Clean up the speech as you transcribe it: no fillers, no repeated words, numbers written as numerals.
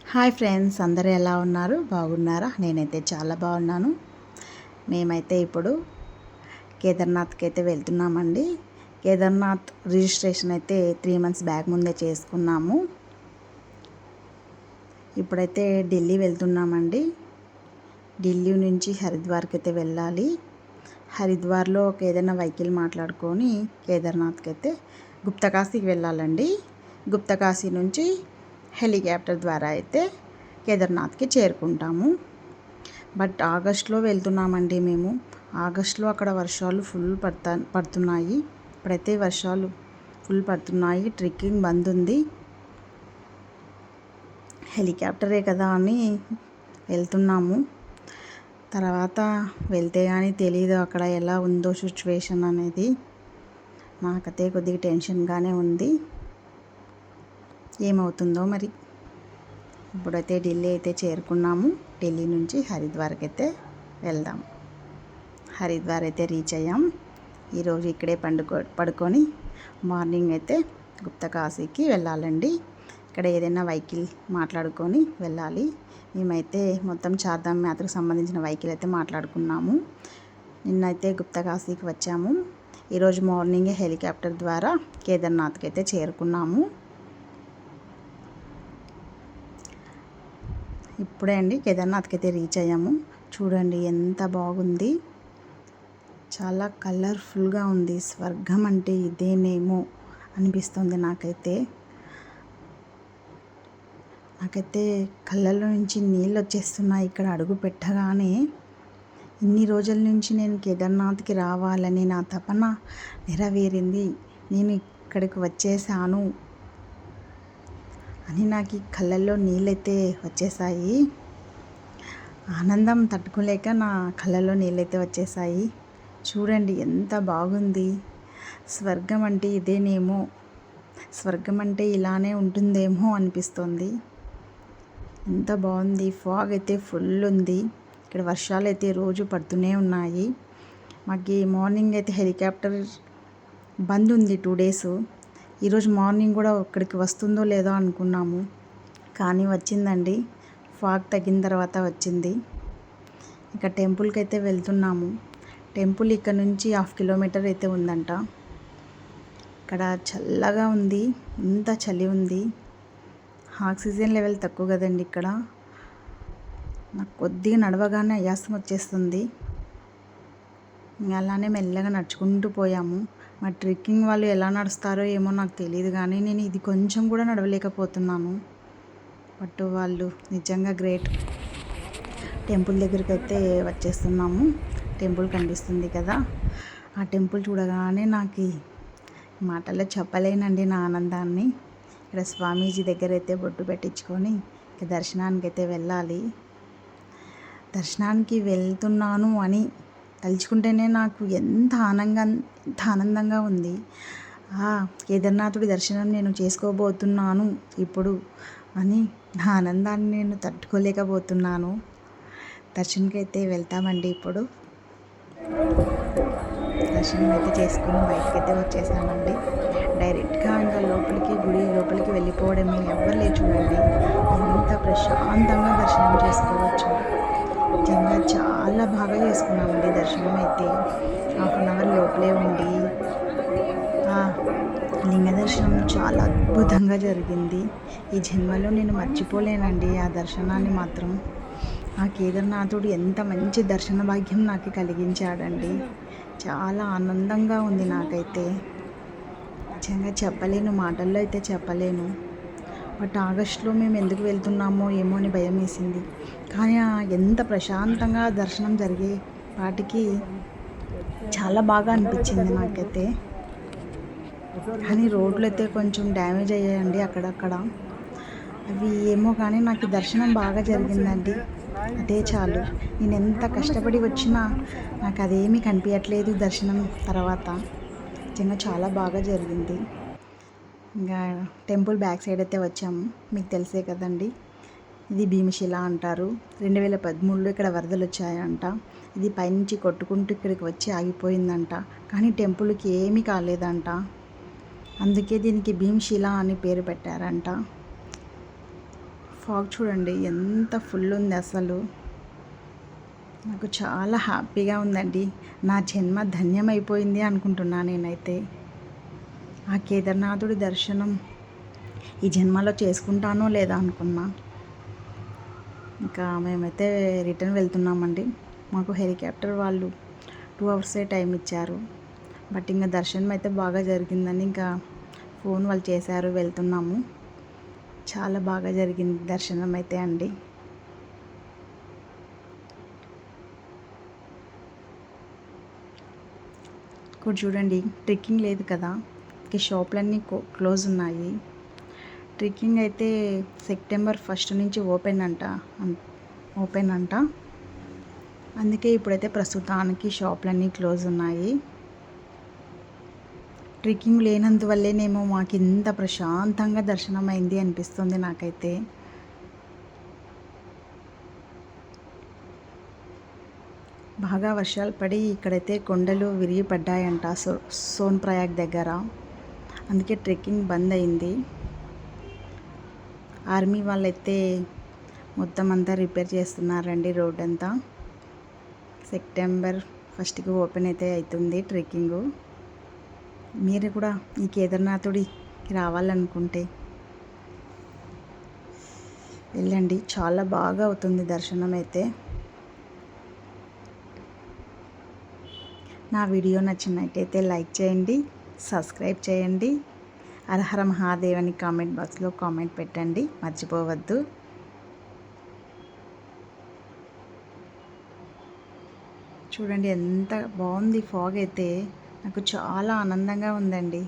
Hi friends, అందరూ ఎలా ఉన్నారు? బాగున్నారా? నేనైతే చాలా బాగున్నాను. మేమైతే ఇప్పుడు కేదార్నాథ్కి అయితే వెళ్తున్నామండి. కేదార్నాథ్ రిజిస్ట్రేషన్ అయితే 3 months బ్యాక్ ముందే చేసుకున్నాము. ఇప్పుడైతే ఢిల్లీ వెళ్తున్నామండి. ఢిల్లీ నుంచి హరిద్వార్కి అయితే వెళ్ళాలి. హరిద్వార్లో ఒక ఏదైనా వెహికల్ మాట్లాడుకొని కేదార్నాథ్కి అయితే గుప్తకాశీకి వెళ్ళాలండి. గుప్తకాశీ నుంచి హెలికాప్టర్ ద్వారా అయితే కేదార్నాథ్కి చేరుకుంటాము. బట్ ఆగస్ట్లో వెళ్తున్నామండి మేము. ఆగస్ట్లో అక్కడ వర్షాలు ఫుల్ పడుతున్నాయి. ఇప్పుడైతే వర్షాలు ఫుల్ పడుతున్నాయి. ట్రెక్కింగ్ బంద్ ఉంది. హెలికాప్టరే కదా అని వెళ్తున్నాము. తర్వాత వెళ్తే కానీ తెలీదు అక్కడ ఎలా ఉందో సిచ్యువేషన్ అనేది. నాకైతే కొద్దిగా టెన్షన్గానే ఉంది. ఏమవుతుందో మరి. ఇప్పుడైతే ఢిల్లీ అయితే చేరుకున్నాము. ఢిల్లీ నుంచి హరిద్వార్కి అయితే వెళ్దాం. హరిద్వార్ అయితే రీచ్ అయ్యాం. ఈరోజు ఇక్కడే పడుకొని మార్నింగ్ అయితే గుప్తకాశీకి వెళ్ళాలండి. ఇక్కడ ఏదైనా వెహికల్ మాట్లాడుకొని వెళ్ళాలి. మేమైతే మొత్తం చార్ధామ్ యాత్రకు సంబంధించిన వెహికల్ అయితే మాట్లాడుకున్నాము. నిన్నైతే గుప్తకాశీకి వచ్చాము. ఈరోజు మార్నింగే హెలికాప్టర్ ద్వారా కేదార్నాథ్కి అయితే చేరుకున్నాము. ఇప్పుడే అండి కేదార్నాథ్కి అయితే రీచ్ అయ్యాము. చూడండి ఎంత బాగుంది. చాలా కలర్ఫుల్గా ఉంది. స్వర్గం అంటే ఇదేనేమో అనిపిస్తుంది నాకైతే కళ్ళల్లో నుంచి నీళ్ళు వచ్చేస్తున్నాయి. ఇక్కడ అడుగు పెట్టగానే ఇన్ని రోజుల నుంచి నేను కేదార్నాథ్కి రావాలని నా తపన నెరవేరింది. నేను ఇక్కడికి వచ్చేసాను అని నాకు కళ్ళల్లో నీళ్ళైతే వచ్చేసాయి. ఆనందం తట్టుకోలేక నా కళ్ళల్లో నీళ్ళైతే వచ్చేసాయి. చూడండి ఎంత బాగుంది. స్వర్గం అంటే ఇదేనేమో, స్వర్గం అంటే ఇలానే ఉంటుందేమో అనిపిస్తుంది. ఎంత బాగుంది. ఫాగ్ అయితే ఫుల్ ఉంది. ఇక్కడ వర్షాలు అయితే రోజు పడుతూనే ఉన్నాయి. మాకు మార్నింగ్ అయితే హెలికాప్టర్ బంద్ ఉంది 2 days. ఈరోజు మార్నింగ్ కూడా ఇక్కడికి వస్తుందో లేదో అనుకున్నాము, కానీ వచ్చిందండి. ఫాగ్ తగ్గిన తర్వాత వచ్చింది. ఇక టెంపుల్కి అయితే వెళ్తున్నాము. టెంపుల్ ఇక్కడ నుంచి 1/2 kilometer అయితే ఉందంట. ఇక్కడ చల్లగా ఉంది. అంత చలి ఉంది. ఆక్సిజన్ లెవెల్ తక్కువ కదండి ఇక్కడ. నాకు కొద్దిగా నడవగానే ఆయాసం వచ్చేస్తుంది. అలానే మెల్లగా నడుచుకుంటూ పోయాము. మా ట్రెక్కింగ్ వాళ్ళు ఎలా నడుస్తారో ఏమో నాకు తెలియదు, కానీ నేను ఇది కొంచెం కూడా నడవలేకపోతున్నాను. బట్ వాళ్ళు నిజంగా గ్రేట్. టెంపుల్ దగ్గరికి అయితే వచ్చేస్తున్నాము. టెంపుల్ కనిపిస్తుంది కదా, ఆ టెంపుల్ చూడగానే నాకు మాటల్లో చెప్పలేనండి నా ఆనందాన్ని. ఇక్కడ స్వామీజీ దగ్గర అయితే బొట్టు పెట్టించుకొని దర్శనానికి అయితే వెళ్ళాలి. దర్శనానికి వెళ్తున్నాను అని తలుచుకుంటేనే నాకు ఎంత ఆనందంగా ఉంది. కేదార్నాథుడి దర్శనం నేను చేసుకోబోతున్నాను ఇప్పుడు అని నా ఆనందాన్ని నేను తట్టుకోలేకపోతున్నాను. దర్శనంకి అయితే వెళ్తామండి. ఇప్పుడు దర్శనం అయితే చేసుకుని బయటకు అయితే వచ్చేసామండి. డైరెక్ట్గా ఇంకా గుడి లోపలికి వెళ్ళిపోవడమే. ఎవ్వరు లేదు చూడండి. ఎంత ప్రశాంతంగా దర్శనం చేసుకోవచ్చు. నిజంగా చాలా బాగా చేసుకున్నామండి దర్శనం అయితే. 1/2 hour లోపలే ఉండి లింగ దర్శనం చాలా అద్భుతంగా జరిగింది. ఈ జన్మలో నేను మర్చిపోలేనండి ఆ దర్శనాన్ని మాత్రం. ఆ కేదార్నాథుడు ఎంత మంచి దర్శన భాగ్యం నాకు కలిగించాడండి. చాలా ఆనందంగా ఉంది నాకైతే. నిజంగా చెప్పలేను, మాటల్లో అయితే చెప్పలేను. బట్ ఆగస్టులో మేము ఎందుకు వెళ్తున్నామో ఏమో అని భయం వేసింది. కానీ ఎంత ప్రశాంతంగా దర్శనం జరిగే వాటికి చాలా బాగా అనిపించింది నాకైతే. కానీ రోడ్లు అయితే కొంచెం డ్యామేజ్ అయ్యాయండి అక్కడక్కడ. అవి ఏమో కానీ నాకు దర్శనం బాగా జరిగిందండి. అదే చాలు. నేను ఎంత కష్టపడి వచ్చినా నాకు అదేమీ కనిపించట్లేదు దర్శనం తర్వాత. నిజంగా చాలా బాగా జరిగింది. ఇంకా టెంపుల్ బ్యాక్ సైడ్ అయితే వచ్చాము. మీకు తెలిసే కదండి, ఇది భీమశిల అంటారు. 2013లో ఇక్కడ వరదలు వచ్చాయంట. ఇది పైనుంచి కొట్టుకుంటూ ఇక్కడికి వచ్చి ఆగిపోయిందంట. కానీ టెంపుల్కి ఏమీ కాలేదంట. అందుకే దీనికి భీమశిల అని పేరు పెట్టారంట. ఫాగ్ చూడండి ఎంత ఫుల్ ఉంది అసలు. నాకు చాలా హ్యాపీగా ఉందండి. నా జన్మ ధన్యమైపోయింది అనుకుంటున్నా నేనైతే. ఆ కేదార్నాథుడి దర్శనం ఈ జన్మలో చేసుకుంటానో లేదా అనుకున్నా. ఇంకా మేమైతే రిటర్న్ వెళ్తున్నామండి. మాకు హెలికాప్టర్ వాళ్ళు 2 అవర్సే టైం ఇచ్చారు. బట్ ఇంకా దర్శనం అయితే బాగా జరిగిందని ఇంకా ఫోన్ వాళ్ళు చేశారు, వెళ్తున్నాము. చాలా బాగా జరిగింది దర్శనం అయితే అండి. ఇక్కడ చూడండి, ట్రెక్కింగ్ లేదు కదా, ఈ షాపులన్నీ క్లోజ్ ఉన్నాయి. ట్రెక్కింగ్ అయితే సెప్టెంబర్ 1 నుంచి ఓపెన్ అంట. అందుకే ఇప్పుడైతే ప్రస్తుతానికి షాపులన్నీ క్లోజ్ ఉన్నాయి. ట్రెక్కింగ్ లేనందువల్లేనేమో మాకు ఇంత ప్రశాంతంగా దర్శనం అయింది అనిపిస్తుంది నాకైతే. బాగా వర్షాలు పడి ఇక్కడైతే కొండలు విరిగి పడ్డాయంట సోన్ ప్రయాగ్ దగ్గర. అందుకే ట్రెక్కింగ్ బంద్ అయింది. ఆర్మీ వాళ్ళైతే మొత్తం అంతా రిపేర్ చేస్తున్నారండి రోడ్ అంతా. సెప్టెంబర్ 1కి ఓపెన్ అయితే అవుతుంది ట్రెక్కింగు. మీరు కూడా ఈ కేదార్నాథుడికి రావాలనుకుంటే వెళ్ళండి, చాలా బాగా అవుతుంది దర్శనం అయితే. నా వీడియో నచ్చినట్టయితే లైక్ చేయండి, సబ్స్క్రైబ్ చేయండి. హరహర మహాదేవ్ అని కామెంట్ బాక్స్లో కామెంట్ పెట్టండి, మర్చిపోవద్దు. చూడండి ఎంత బాగుంది ఫాగ్ అయితే. నాకు చాలా ఆనందంగా ఉందండి.